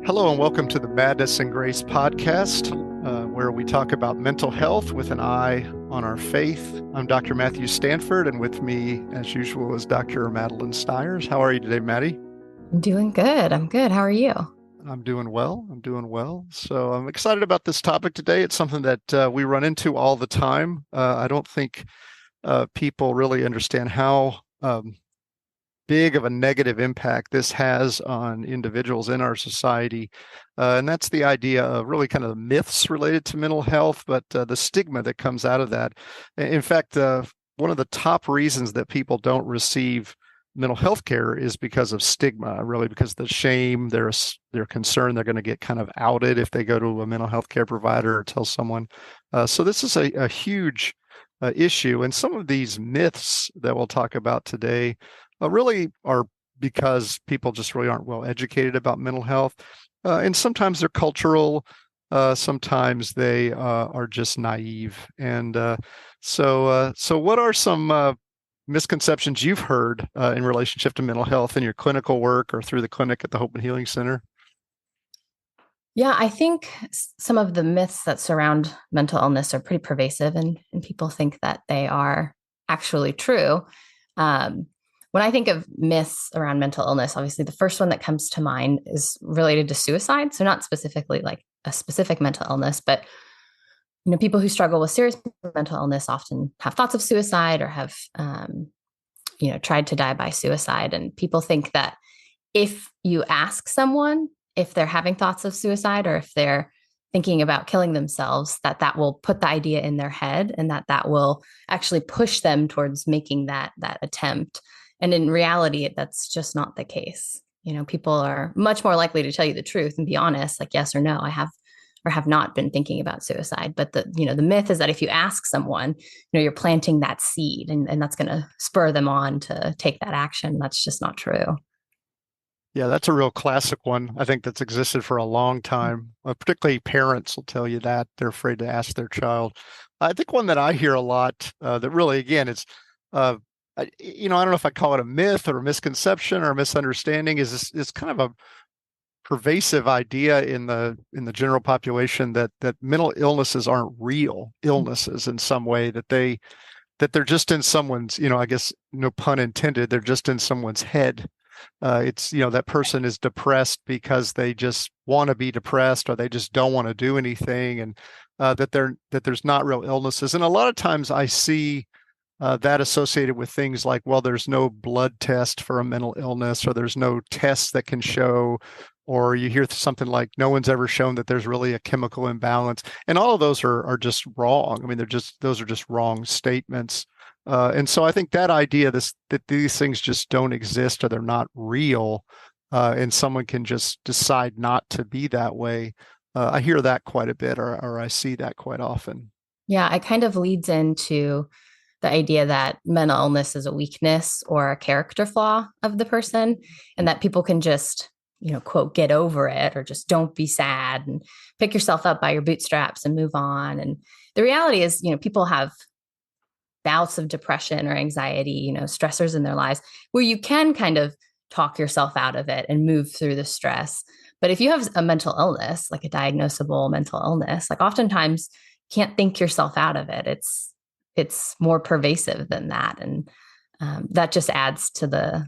Hello and welcome to the Madness and Grace podcast, where we talk about mental health with an eye on our faith. I'm Dr. Matthew Stanford, and with me, as usual, is Dr. Madeline Stiers. How are you today, Maddie? I'm doing good. I'm good. How are you? I'm doing well. So I'm excited about this topic today. It's something that we run into all the time. I don't think people really understand how big of a negative impact this has on individuals in our society. And that's the idea of really kind of the myths related to mental health, but the stigma that comes out of that. In fact, one of the top reasons that people don't receive mental health care is because of stigma, really because of the shame. They're concerned they're going to get kind of outed if they go to a mental health care provider or tell someone. So this is a huge issue. And some of these myths that we'll talk about today really are because people just really aren't well educated about mental health. And sometimes they're cultural, sometimes they are just naive. And so what are some misconceptions you've heard in relationship to mental health in your clinical work or through the clinic at the Hope and Healing Center? Yeah, I think some of the myths that surround mental illness are pretty pervasive, and people think that they are actually true. When I think of myths around mental illness, obviously the first one that comes to mind is related to suicide. So not specifically like a specific mental illness, but people who struggle with serious mental illness often have thoughts of suicide or have tried to die by suicide. And people think that if you ask someone if they're having thoughts of suicide or if they're thinking about killing themselves, that will put the idea in their head and that will actually push them towards making that attempt. And in reality, that's just not the case. People are much more likely to tell you the truth and be honest, like yes or no, I have or have not been thinking about suicide. But the myth is that if you ask someone, you're planting that seed and that's going to spur them on to take that action. That's just not true. Yeah, that's a real classic one. I think that's existed for a long time. Particularly parents will tell you that they're afraid to ask their child. I think one that I hear a lot that really, again, uh, I don't know if I call it a myth or a misconception or a misunderstanding. Is kind of a pervasive idea in the general population that mental illnesses aren't real illnesses in some way, that they're just in someone's, I guess no pun intended, they're just in someone's head. It's that person is depressed because they just want to be depressed or they just don't want to do anything, and that there's not real illnesses. And a lot of times I see that associated with things like, well, there's no blood test for a mental illness, or there's no tests that can show, or you hear something like no one's ever shown that there's really a chemical imbalance. And all of those are just wrong. I mean, those are just wrong statements. And so I think that idea that these things just don't exist or they're not real, and someone can just decide not to be that way. I hear that quite a bit, or I see that quite often. Yeah, it kind of leads into the idea that mental illness is a weakness or a character flaw of the person, and that people can just, quote, get over it, or just don't be sad and pick yourself up by your bootstraps and move on. And the reality is, people have bouts of depression or anxiety, stressors in their lives where you can kind of talk yourself out of it and move through the stress. But if you have a mental illness, like a diagnosable mental illness, like oftentimes you can't think yourself out of it. It's more pervasive than that. And that just adds to the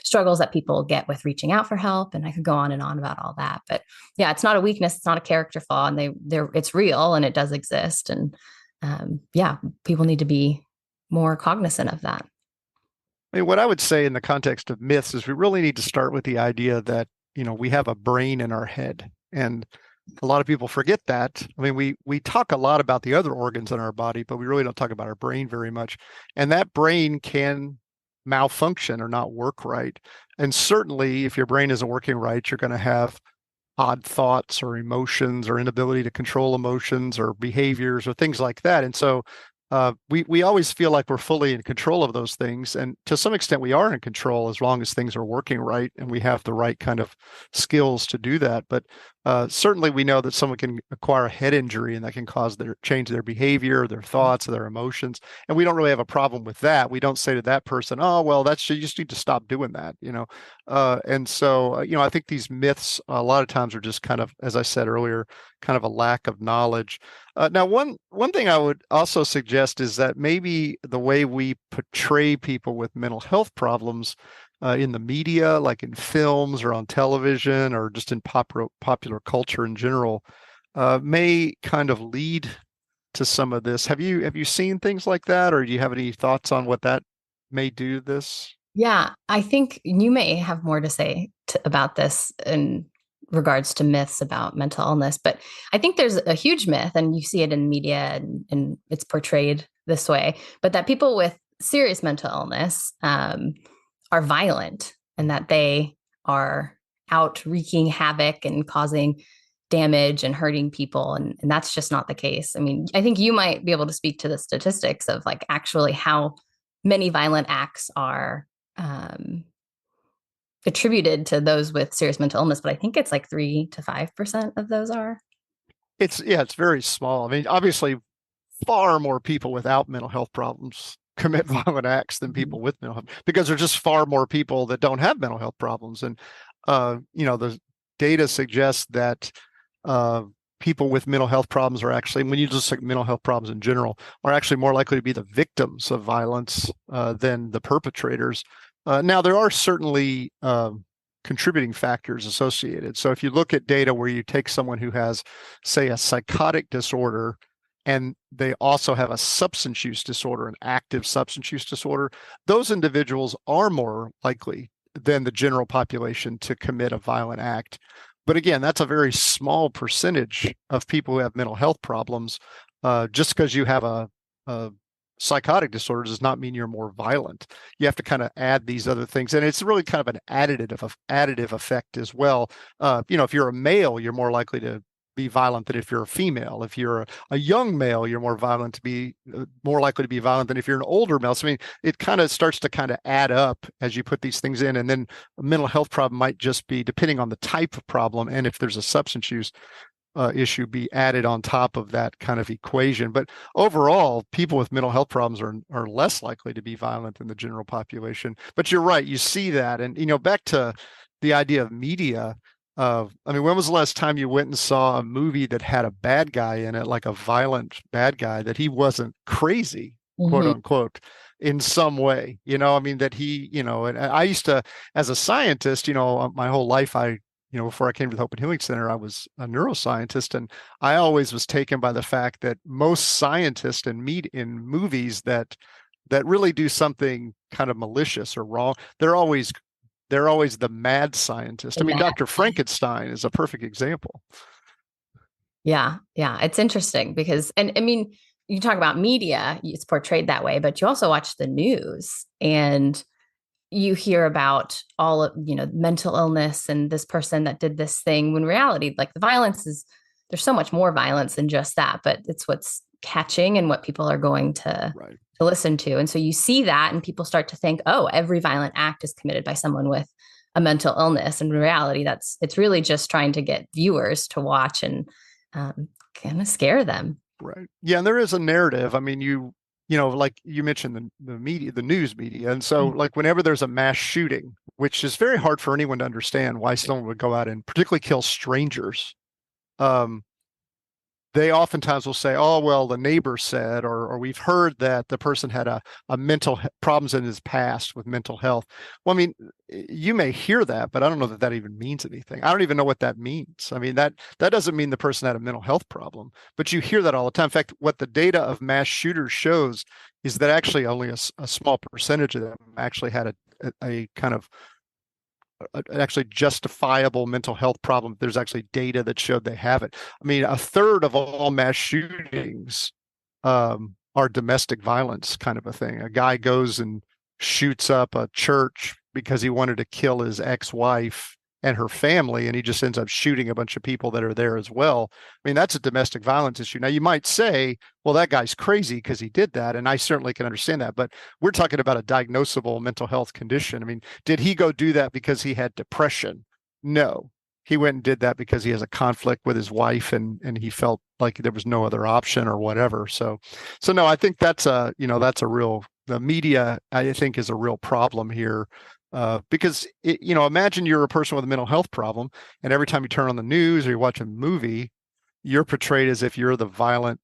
struggles that people get with reaching out for help. And I could go on and on about all that. But yeah, it's not a weakness. It's not a character flaw. And it's real and it does exist. And yeah, people need to be more cognizant of that. I mean, what I would say in the context of myths is we really need to start with the idea that, we have a brain in our head. And a lot of people forget that. I mean, we talk a lot about the other organs in our body, but we really don't talk about our brain very much. And that brain can malfunction or not work right. And certainly if your brain isn't working right, you're going to have odd thoughts or emotions or inability to control emotions or behaviors or things like that. And so we always feel like we're fully in control of those things, and to some extent, we are in control as long as things are working right and we have the right kind of skills to do that. But certainly, we know that someone can acquire a head injury, and that can cause their change their behavior, their thoughts, their emotions, and we don't really have a problem with that. We don't say to that person, "Oh, well, that's you just need to stop doing that," you know. And so, I think these myths a lot of times are just kind of, as I said earlier, kind of a lack of knowledge. Now, one thing I would also suggest is that maybe the way we portray people with mental health problems in the media, like in films or on television or just in popular culture in general, may kind of lead to some of this. Have you seen things like that, or do you have any thoughts on what that may do to this? Yeah, I think you may have more to say about this in regards to myths about mental illness, but I think there's a huge myth, and you see it in media and it's portrayed this way, but that people with serious mental illness are violent and that they are out wreaking havoc and causing damage and hurting people. And that's just not the case. I mean, I think you might be able to speak to the statistics of like actually how many violent acts are um, attributed to those with serious mental illness, but I think it's like 3 to 5% of those are. It's very small. I mean, obviously, far more people without mental health problems commit violent acts than Mhm. people with mental health, because there's just far more people that don't have mental health problems. And the data suggests that uh, people with mental health problems are actually, when you just like mental health problems in general, are actually more likely to be the victims of violence than the perpetrators. Now, there are certainly contributing factors associated. So if you look at data where you take someone who has, say, a psychotic disorder, and they also have a substance use disorder, an active substance use disorder, those individuals are more likely than the general population to commit a violent act. But again, that's a very small percentage of people who have mental health problems. Just because you have a psychotic disorder does not mean you're more violent. You have to kind of add these other things, and it's really kind of an additive effect as well. If you're a male, you're more likely to be violent than if you're a female. If you're a young male, you're more likely to be violent than if you're an older male. So I mean, it kind of starts to kind of add up as you put these things in, and then a mental health problem might just be, depending on the type of problem and if there's a substance use issue, be added on top of that kind of equation. But overall, people with mental health problems are less likely to be violent than the general population. But you're right, you see that, and back to the idea of media. I mean, when was the last time you went and saw a movie that had a bad guy in it, like a violent bad guy, that he wasn't crazy, quote Mhm. unquote, in some way? I mean, that and I used to, as a scientist, my whole life, before I came to the Hope and Healing Center, I was a neuroscientist, and I always was taken by the fact that most scientists and meet in movies that really do something kind of malicious or wrong, they're always the mad scientist. The I mean, mad. Dr. Frankenstein is a perfect example. Yeah, yeah, it's interesting because, and I mean, you talk about media, it's portrayed that way, but you also watch the news and you hear about all of, mental illness and this person that did this thing, when reality, like the violence is, there's so much more violence than just that, but it's what's catching and what people are going Right. to listen to. And so you see that and people start to think, oh, every violent act is committed by someone with a mental illness. And in reality, it's really just trying to get viewers to watch and kind of scare them. Right. Yeah, and there is a narrative. I mean, like you mentioned the media, the news media. And so like whenever there's a mass shooting, which is very hard for anyone to understand why someone would go out and particularly kill strangers. Um, they oftentimes will say, "Oh, well, the neighbor said," or "We've heard that the person had a problems in his past with mental health." Well, I mean, you may hear that, but I don't know that that even means anything. I don't even know what that means. I mean, that doesn't mean the person had a mental health problem, but you hear that all the time. In fact, what the data of mass shooters shows is that actually only a small percentage of them actually had a kind of actually justifiable mental health problem. There's actually data that showed they have it. I mean, a third of all mass shootings are domestic violence kind of a thing. A guy goes and shoots up a church because he wanted to kill his ex-wife, and her family, and he just ends up shooting a bunch of people that are there as well. I mean, that's a domestic violence issue. Now, you might say, well, that guy's crazy because he did that, and I certainly can understand that, but we're talking about a diagnosable mental health condition. I mean, did he go do that because he had depression? No. He went and did that because he has a conflict with his wife, and he felt like there was no other option or whatever. So no, I think that's that's a real, the media, I think, is a real problem here. Because imagine you're a person with a mental health problem, and every time you turn on the news or you watch a movie, you're portrayed as if you're the violent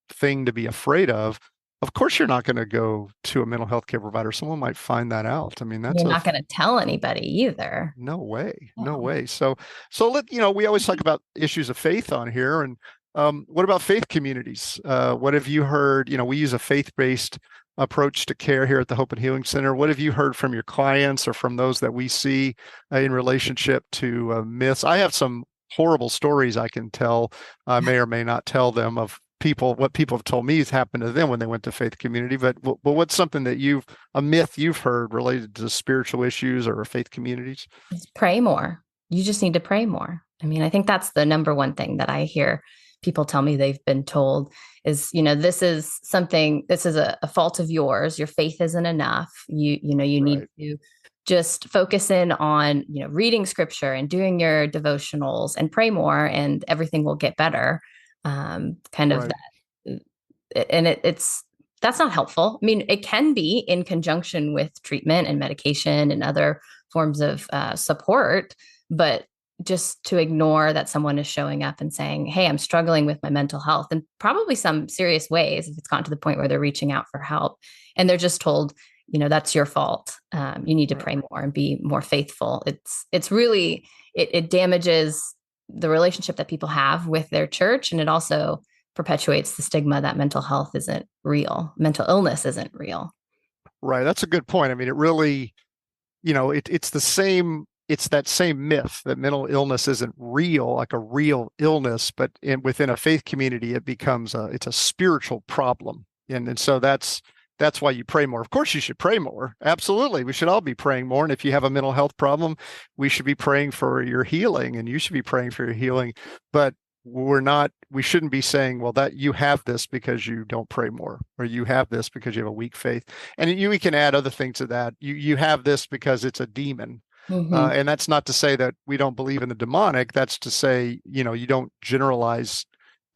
thing to be afraid of. Of course, you're not going to go to a mental health care provider. Someone might find that out. I mean, You're not going to tell anybody either. no way, no No. way. So we always talk about issues of faith on here, and what about faith communities? What have you heard? We use a faith-based approach to care here at the Hope and Healing Center. What have you heard from your clients or from those that we see in relationship to myths? I have some horrible stories I can tell. I may or may not tell them of what people have told me has happened to them when they went to faith community. But what's something that a myth you've heard related to spiritual issues or faith communities? Just pray more. You just need to pray more. I mean, I think that's the number one thing that I hear people tell me they've been told is, this is a fault of yours. Your faith isn't enough. You need Right. to just focus in on, reading scripture and doing your devotionals and pray more, and everything will get better. Kind of Right. that. And that's not helpful. I mean, it can be in conjunction with treatment and medication and other forms of support, but just to ignore that someone is showing up and saying, hey, I'm struggling with my mental health, and probably some serious ways if it's gotten to the point where they're reaching out for help, and they're just told, that's your fault. You need to Right. pray more and be more faithful. It's really, it damages the relationship that people have with their church, and it also perpetuates the stigma that mental health isn't real, mental illness isn't real. Right. That's a good point. I mean, it really, it's that same myth that mental illness isn't real, like a real illness, but within a faith community, it becomes it's a spiritual problem. And so that's why you pray more. Of course, you should pray more. Absolutely. We should all be praying more. And if you have a mental health problem, we should be praying for your healing, and you should be praying for your healing. But we shouldn't be saying, well, that you have this because you don't pray more, or you have this because you have a weak faith. And we can add other things to that. You have this because it's a demon. Mm-hmm. And that's not to say that we don't believe in the demonic. That's to say, you don't generalize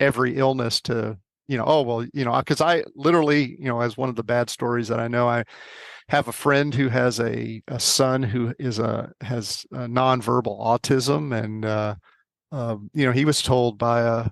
every illness to, oh, well, because I literally, as one of the bad stories that I know, I have a friend who has a son who has a nonverbal autism, and he was told by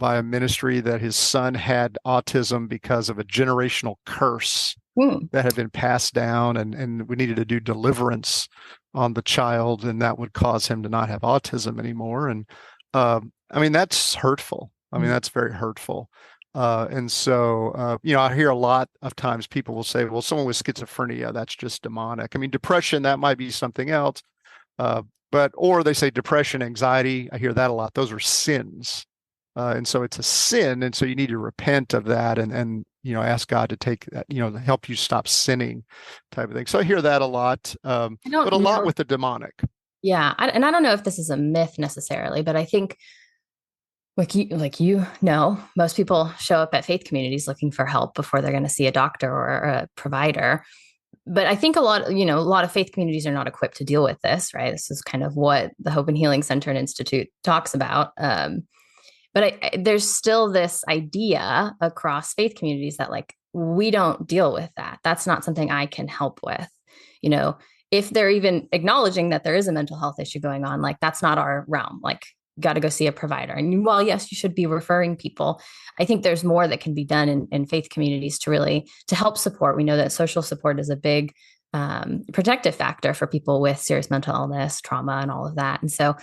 a ministry that his son had autism because of a generational curse Mm. that had been passed down, and we needed to do deliverance on the child, and that would cause him to not have autism anymore. And I mean, that's hurtful. I mean, that's very hurtful. And so, I hear a lot of times people will say, well, someone with schizophrenia, that's just demonic. I mean, depression, that might be something else. Uh, or they say depression, anxiety. I hear that a lot. Those are sins. And so it's a sin. And so you need to repent of that, and ask God to take that, help you stop sinning, type of thing. So I hear that a lot, I don't but a lot know. with the demonic. Yeah. And I don't know if this is a myth necessarily, but I think most people show up at faith communities looking for help before they're going to see a doctor or a provider. But I think a lot of faith communities are not equipped to deal with this, right? This is kind of what the Hope and Healing Center and Institute talks about. But there's still this idea across faith communities that, like, we don't deal with that. That's not something I can help with. If they're even acknowledging that there is a mental health issue going on, like, that's not our realm. Like, got to go see a provider. And while, yes, you should be referring people, I think there's more that can be done in faith communities to help support. We know that social support is a big protective factor for people with serious mental illness, trauma, and all of that. And so,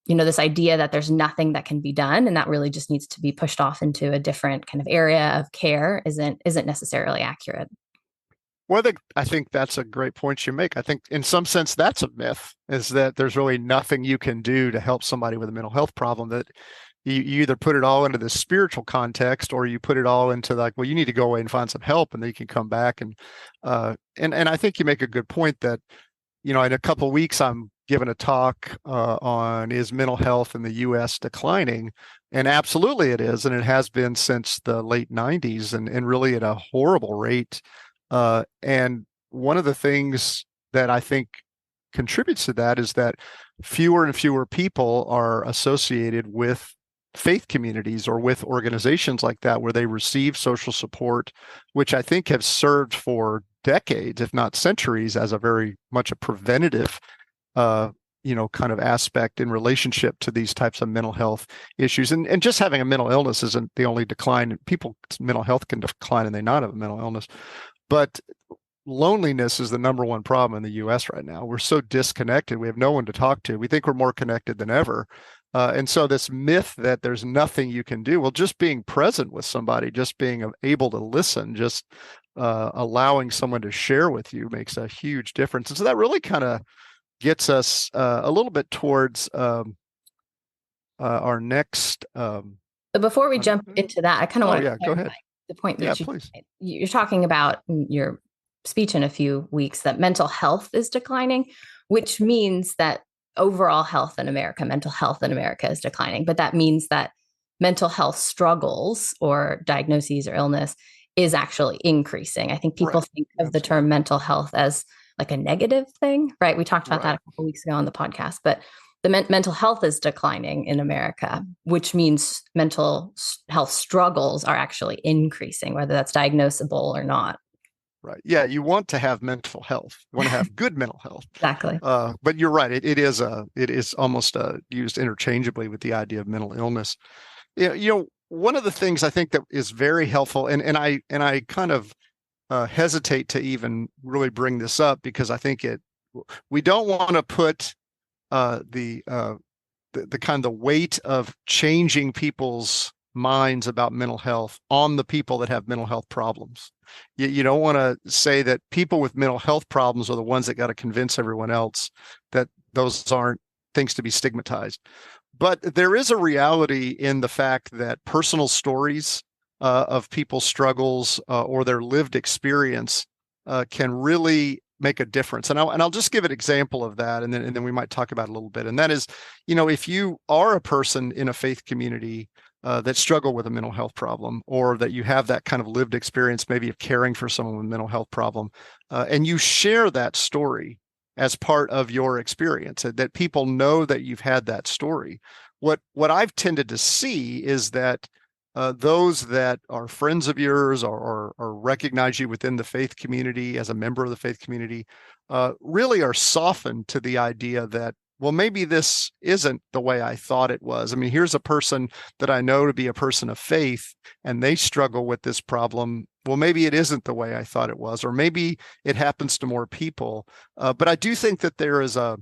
this idea that there's nothing that can be done and that really just needs to be pushed off into a different kind of area of care isn't necessarily accurate. Well, I think that's a great point you make. I think in some sense that's a myth, is that there's really nothing you can do to help somebody with a mental health problem, that you either put it all into the spiritual context, or you put it all into, like, well, you need to go away and find some help, and then you can come back. And I think you make a good point that, in a couple of weeks, I'm given a talk on is mental health in the U.S. declining? And absolutely it is, and it has been since the late 90s, and really at a horrible rate. And one of the things that I think contributes to that is that fewer and fewer people are associated with faith communities or with organizations like that where they receive social support, which I think have served for decades, if not centuries, as a very much a preventative uh, kind of aspect in relationship to these types of mental health issues. And just having a mental illness isn't the only decline. People's mental health can decline and they not have a mental illness. But loneliness is the number one problem in the US right now. We're so disconnected. We have no one to talk to. We think we're more connected than ever. And so this myth that there's nothing you can do, well, just being present with somebody, just being able to listen, just allowing someone to share with you makes a huge difference. And so that really kind of gets us a little bit towards our next. So before we jump into that, I kind of want to go ahead. The point that please. You're talking about in your speech in a few weeks that mental health is declining, which means that overall health in America, mental health in America is declining. But that means that mental health struggles or diagnoses or illness is actually increasing. I think people think of the term mental health as like a negative thing, right? We talked about that a couple of weeks ago on the podcast, but the mental health is declining in America, which means mental health struggles are actually increasing, whether that's diagnosable or not. Right. Yeah, you want to have mental health. You want to have good mental health. Exactly. But you're right. It is almost used interchangeably with the idea of mental illness. One of the things I think that is very helpful, and I kind of hesitate to even really bring this up because I think we don't want to put the kind of the weight of changing people's minds about mental health on the people that have mental health problems. You don't want to say that people with mental health problems are the ones that got to convince everyone else that those aren't things to be stigmatized. But there is a reality in the fact that personal stories of people's struggles or their lived experience can really make a difference. And I'll just give an example of that, and then we might talk about it a little bit. And that is, if you are a person in a faith community that struggle with a mental health problem, or that you have that kind of lived experience, maybe of caring for someone with a mental health problem, and you share that story as part of your experience, that people know that you've had that story. What I've tended to see is that those that are friends of yours or recognize you within the faith community as a member of the faith community really are softened to the idea that, well, maybe this isn't the way I thought it was. I mean, here's a person that I know to be a person of faith, and they struggle with this problem. Well, maybe it isn't the way I thought it was, or maybe it happens to more people. But I do think that there's a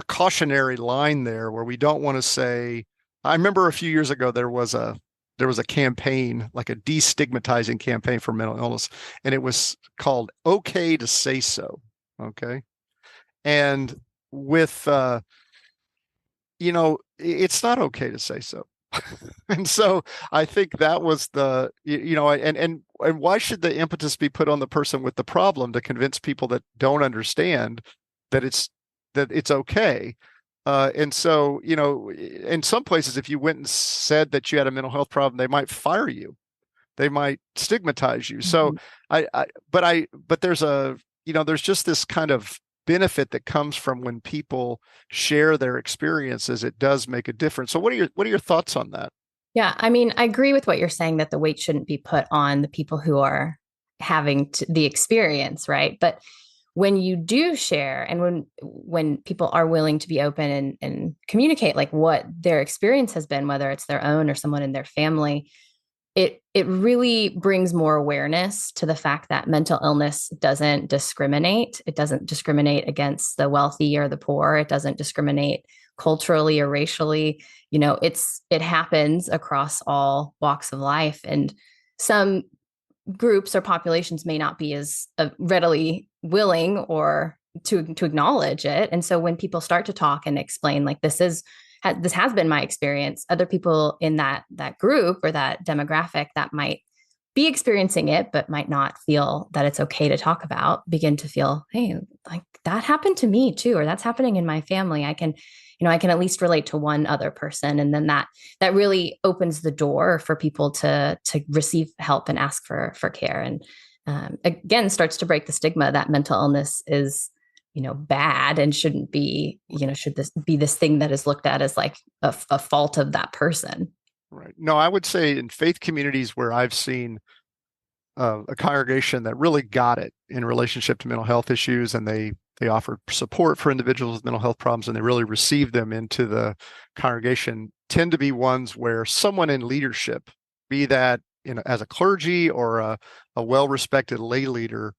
cautionary line there where we don't want to say. I remember a few years ago there was a campaign, like a destigmatizing campaign for mental illness, and it was called "Okay to Say So." Okay. And with it's not okay to say so. And so I think that was and why should the impetus be put on the person with the problem to convince people that don't understand that it's okay? And so, in some places, if you went and said that you had a mental health problem, they might fire you. They might stigmatize you. So but there's just this kind of benefit that comes from when people share their experiences. It does make a difference. So what are your thoughts on that? Yeah, I mean, I agree with what you're saying that the weight shouldn't be put on the people who are having the experience, right? But when you do share, and when people are willing to be open and communicate like what their experience has been, whether it's their own or someone in their family, it really brings more awareness to the fact that mental illness doesn't discriminate. It doesn't discriminate against the wealthy or the poor. It doesn't discriminate culturally or racially. It happens across all walks of life. And some groups or populations may not be as readily willing or to acknowledge it. And so when people start to talk and explain, like, this has been my experience, other people in that group or that demographic that might be experiencing it but might not feel that it's okay to talk about begin to feel, hey, like, that happened to me too, or that's happening in my family. I can at least relate to one other person. And then that really opens the door for people to receive help and ask for care. And again, starts to break the stigma that mental illness is, bad and shouldn't be, should this be this thing that is looked at as like a fault of that person. Right. No, I would say in faith communities where I've seen a congregation that really got it in relationship to mental health issues, and they offer support for individuals with mental health problems, and they really receive them into the congregation, tend to be ones where someone in leadership, be that as a clergy or a well-respected lay leader,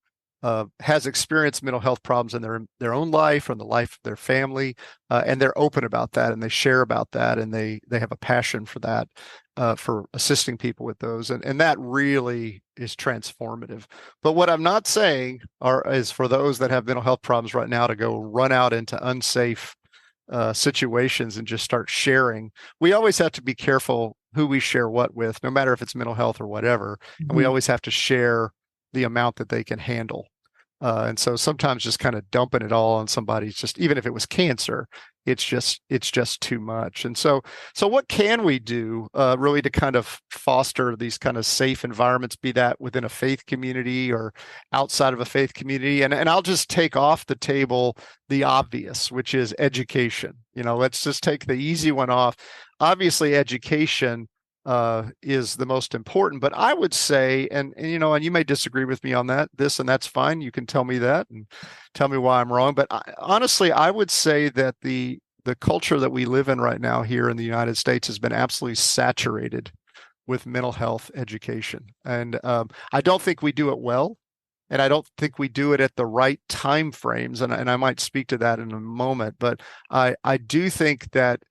has experienced mental health problems in their own life or in the life of their family, and they're open about that and they share about that, and they have a passion for that, for assisting people with those, and that really is transformative. But what I'm not saying is for those that have mental health problems right now to go run out into unsafe situations and just start sharing. We always have to be careful who we share what with, no matter if it's mental health or whatever, and we Mhm. always have to share the amount that they can handle. And so sometimes just kind of dumping it all on somebody, just even if it was cancer, it's just too much. And so what can we do really to kind of foster these kind of safe environments, be that within a faith community or outside of a faith community? And I'll just take off the table the obvious, which is education. Let's just take the easy one off. Obviously, education is the most important. But I would say, and you may disagree with me on and that's fine. You can tell me that and tell me why I'm wrong. But honestly, I would say that the culture that we live in right now here in the United States has been absolutely saturated with mental health education, and I don't think we do it well. And I don't think we do it at the right time frames. And I might speak to that in a moment. But I do think that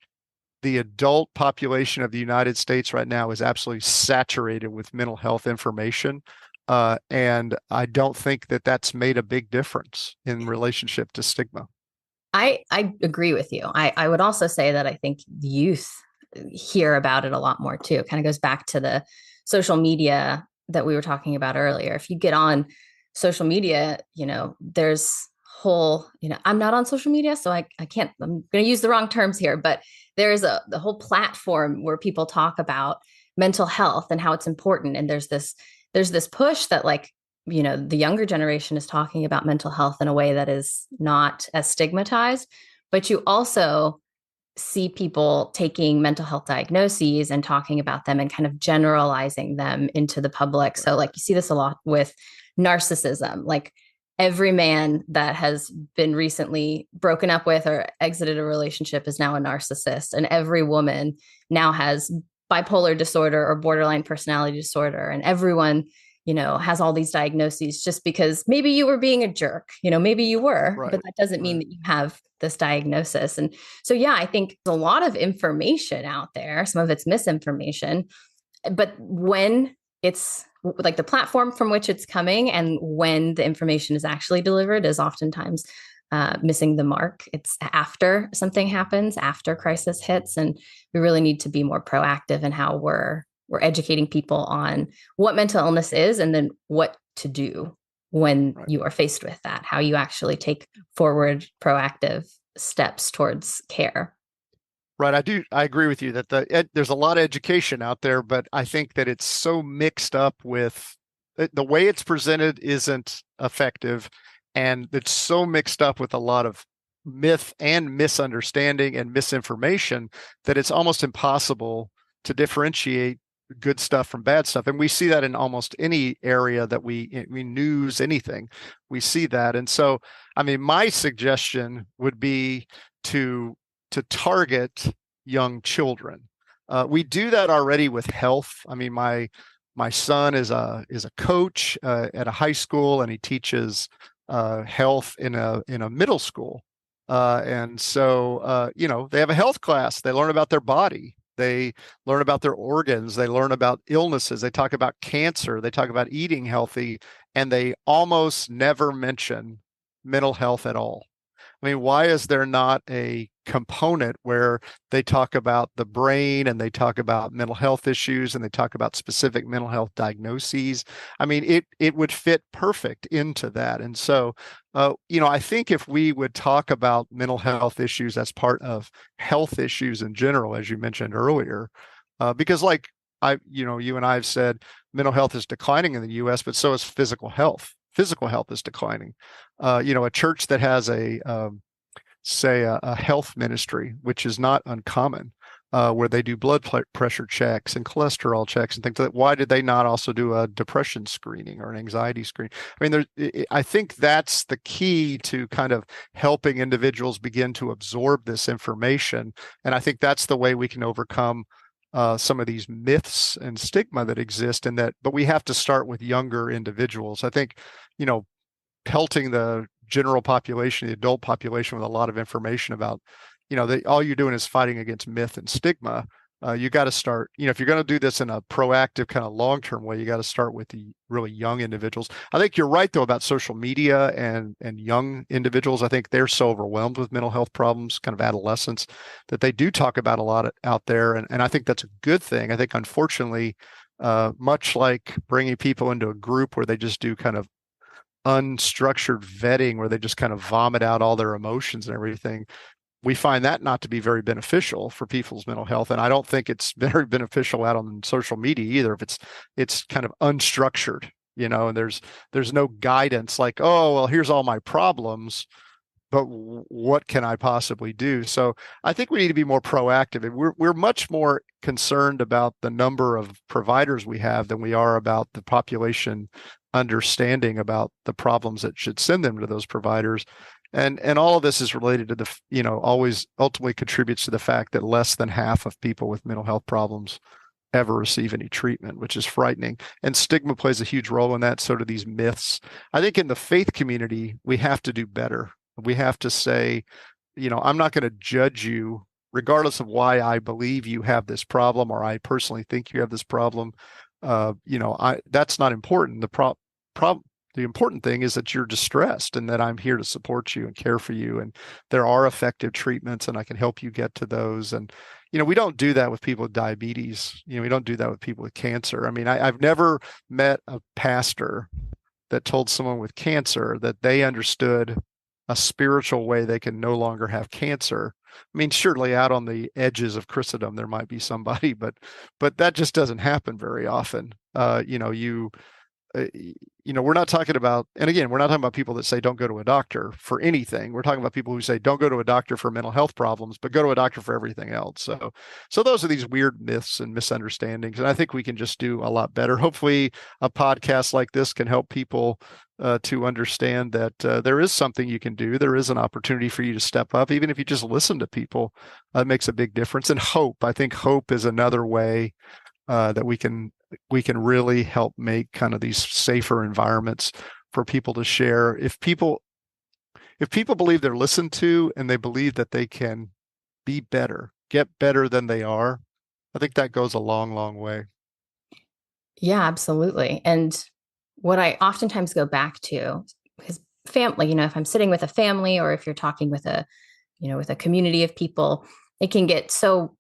the adult population of the United States right now is absolutely saturated with mental health information. And I don't think that that's made a big difference in relationship to stigma. I agree with you. I would also say that I think youth hear about it a lot more too. It kind of goes back to the social media that we were talking about earlier. If you get on social media, there's whole, I'm not on social media, so I can't, I'm going to use the wrong terms here, but there's the whole platform where people talk about mental health and how it's important. And there's this push that like, the younger generation is talking about mental health in a way that is not as stigmatized, but you also see people taking mental health diagnoses and talking about them and kind of generalizing them into the public. Right. So, like, you see this a lot with narcissism. Like, every man that has been recently broken up with or exited a relationship is now a narcissist. And every woman now has bipolar disorder or borderline personality disorder. And everyone, has all these diagnoses just because maybe you were being a jerk, maybe you were, but Right. that doesn't mean Right. that you have this diagnosis. And so, yeah, I think there's a lot of information out there. Some of it's misinformation, but when it's like the platform from which it's coming and when the information is actually delivered is oftentimes missing the mark. It's after something happens, after crisis hits, and we really need to be more proactive in how we're educating people on what mental illness is and then what to do when Right. you are faced with that, how you actually take forward proactive steps towards care. Right. I agree with you that there's a lot of education out there, but I think that it's so mixed up with the way it's presented isn't effective. And it's so mixed up with a lot of myth and misunderstanding and misinformation that it's almost impossible to differentiate good stuff from bad stuff. And we see that in almost any area that we news, anything, we see that. And so, I mean, my suggestion would be to target young children. We do that already with health. I mean, my son is a coach at a high school, and he teaches health in a middle school. And so they have a health class. They learn about their body. They learn about their organs. They learn about illnesses. They talk about cancer. They talk about eating healthy, and they almost never mention mental health at all. I mean, why is there not a component where they talk about the brain and they talk about mental health issues and they talk about specific mental health diagnoses. I mean, it would fit perfect into that. And so, I think if we would talk about mental health issues as part of health issues in general, as you mentioned earlier, because like you and I have said, mental health is declining in the U.S., but so is physical health. Physical health is declining. A church that has say a health ministry, which is not uncommon, where they do blood pressure checks and cholesterol checks and things like that. Why did they not also do a depression screening or an anxiety screening? I mean, I think that's the key to kind of helping individuals begin to absorb this information. And I think that's the way we can overcome some of these myths and stigma that exist in that, but we have to start with younger individuals. I think, pelting the general population, the adult population, with a lot of information about, all you're doing is fighting against myth and stigma. You got to start, if you're going to do this in a proactive kind of long-term way, you got to start with the really young individuals. I think you're right though about social media and young individuals. I think they're so overwhelmed with mental health problems, kind of adolescents, that they do talk about a lot out there. And I think that's a good thing. I think unfortunately, much like bringing people into a group where they just do kind of unstructured vetting where they just kind of vomit out all their emotions and everything, we find that not to be very beneficial for people's mental health. And I don't think it's very beneficial out on social media either if it's kind of unstructured, and there's no guidance like, oh, well, here's all my problems, but what can I possibly do? So I think we need to be more proactive. And we're much more concerned about the number of providers we have than we are about the population understanding about the problems that should send them to those providers. And all of this is related to always ultimately contributes to the fact that less than half of people with mental health problems ever receive any treatment, which is frightening. And stigma plays a huge role in that. So do these myths. I think in the faith community, we have to do better. We have to say, I'm not going to judge you regardless of why I believe you have this problem or I personally think you have this problem. That's not important. The important thing is that you're distressed and that I'm here to support you and care for you. And there are effective treatments and I can help you get to those. And, we don't do that with people with diabetes. We don't do that with people with cancer. I mean, I've never met a pastor that told someone with cancer that they understood a spiritual way they can no longer have cancer. I mean, surely out on the edges of Christendom, there might be somebody, but that just doesn't happen very often. We're not talking about, and again, we're not talking about people that say don't go to a doctor for anything. We're talking about people who say don't go to a doctor for mental health problems, but go to a doctor for everything else. So those are these weird myths and misunderstandings, and I think we can just do a lot better. Hopefully, a podcast like this can help people to understand that there is something you can do. There is an opportunity for you to step up, even if you just listen to people. It makes a big difference. And hope, I think hope is another way that we can really help make kind of these safer environments for people to share. If people believe they're listened to and they believe that they can be better, get better than they are, I think that goes a long, long way. Yeah, absolutely. And what I oftentimes go back to is family, if I'm sitting with a family or if you're talking with with a community of people, it can get so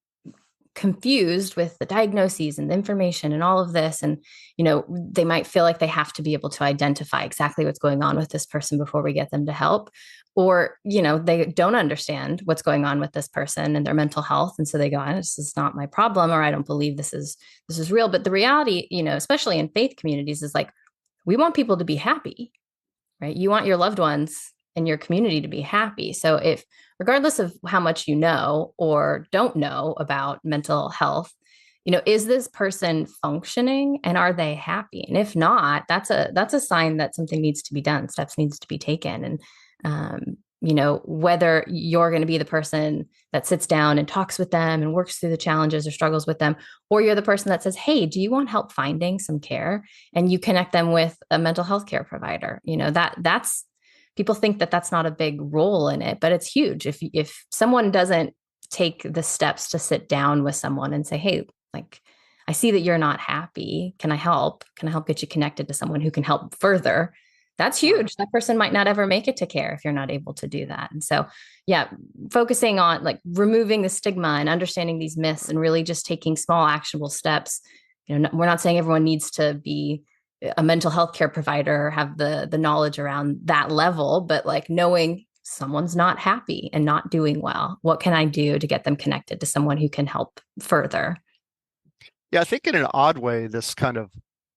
confused with the diagnoses and the information and all of this. And, they might feel like they have to be able to identify exactly what's going on with this person before we get them to help. Or, they don't understand what's going on with this person and their mental health. And so they go, this is not my problem, or I don't believe this is real. But the reality, especially in faith communities, is like, we want people to be happy, right? You want your loved ones and your community to be happy. So if, regardless of how much you know or don't know about mental health, is this person functioning and are they happy? And if not, that's a sign that something needs to be done, steps needs to be taken. And, whether you're going to be the person that sits down and talks with them and works through the challenges or struggles with them, or you're the person that says, hey, do you want help finding some care? And you connect them with a mental health care provider, that's people think that that's not a big role in it, but it's huge. If someone doesn't take the steps to sit down with someone and say, hey, like, I see that you're not happy. Can I help? Can I help get you connected to someone who can help further? that's Uh, huge. That person might not ever make it to care if you're not able to do that. And so, yeah, focusing on like removing the stigma and understanding these myths and really just taking small actionable steps. We're not saying everyone needs to be a mental health care provider or have the knowledge around that level, but like knowing someone's not happy and not doing well, what can I do to get them connected to someone who can help further? yeah, I think in an odd way, this kind of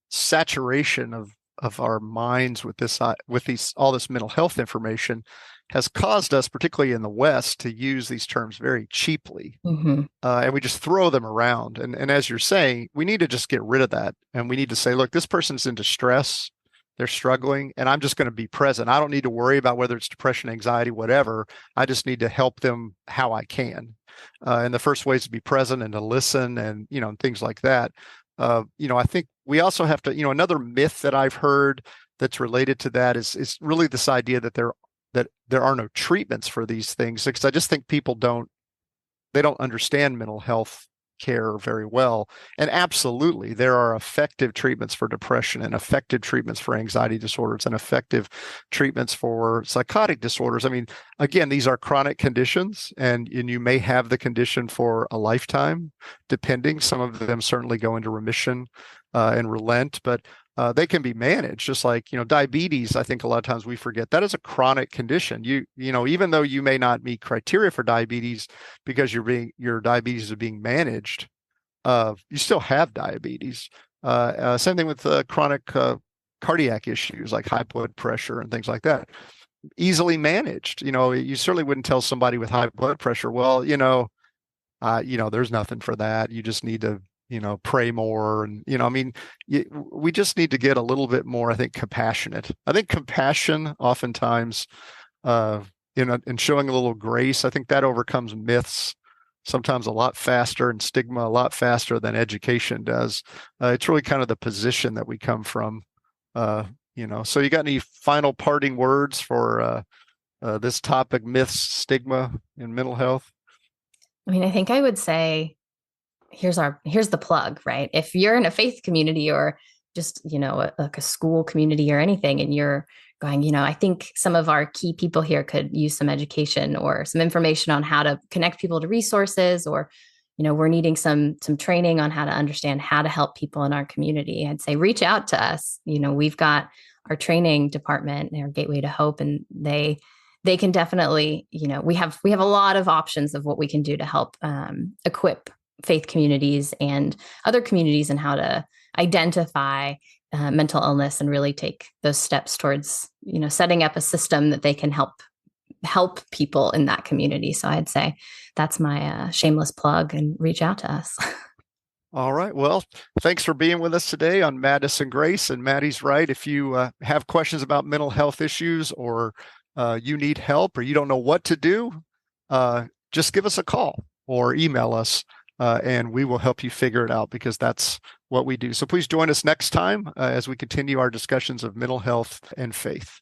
saturation of our minds with these all this mental health information has caused us, particularly in the West, to use these terms very cheaply. Mm-hmm. And we just throw them around. And as you're saying, we need to just get rid of that. And we need to say, look, this person's in distress. They're struggling, and I'm just going to be present. I don't need to worry about whether it's depression, anxiety, whatever. I just need to help them how I can. And the first way is to be present and to listen and, and things like that. I think we also have to, another myth that I've heard that's related to that is really this idea that there are no treatments for these things, because I just think people they don't understand mental health care very well. And absolutely, there are effective treatments for depression and effective treatments for anxiety disorders and effective treatments for psychotic disorders. I mean, again, these are chronic conditions, and you may have the condition for a lifetime, depending. Some of them certainly go into remission and relent, but they can be managed. Just like diabetes, I think a lot of times we forget that is a chronic condition. Even though you may not meet criteria for diabetes because your diabetes is being managed, you still have diabetes. Same thing with chronic cardiac issues like high blood pressure and things like that. Easily managed. You certainly wouldn't tell somebody with high blood pressure, well, there's nothing for that. You just need to, pray more. And, I mean, we just need to get a little bit more, I think, compassionate. I think compassion oftentimes, in showing a little grace, I think that overcomes myths sometimes a lot faster and stigma a lot faster than education does. It's really kind of the position that we come from. So you got any final parting words for this topic, myths, stigma in mental health? I mean, I think I would say here's the plug, right? If you're in a faith community or just, like a school community or anything, and you're going, I think some of our key people here could use some education or some information on how to connect people to resources, or, we're needing some training on how to understand how to help people in our community. I'd say reach out to us. We've got our training department, our Gateway to Hope, and they can definitely, we have a lot of options of what we can do to help equip faith communities and other communities and how to identify mental illness and really take those steps towards setting up a system that they can help people in that community. So I'd say that's my shameless plug, and reach out to us. All right. Well, thanks for being with us today on Madness and Grace. And Maddie's right. If you have questions about mental health issues, or you need help, or you don't know what to do, just give us a call or email us, and we will help you figure it out, because that's what we do. So please join us next time as we continue our discussions of mental health and faith.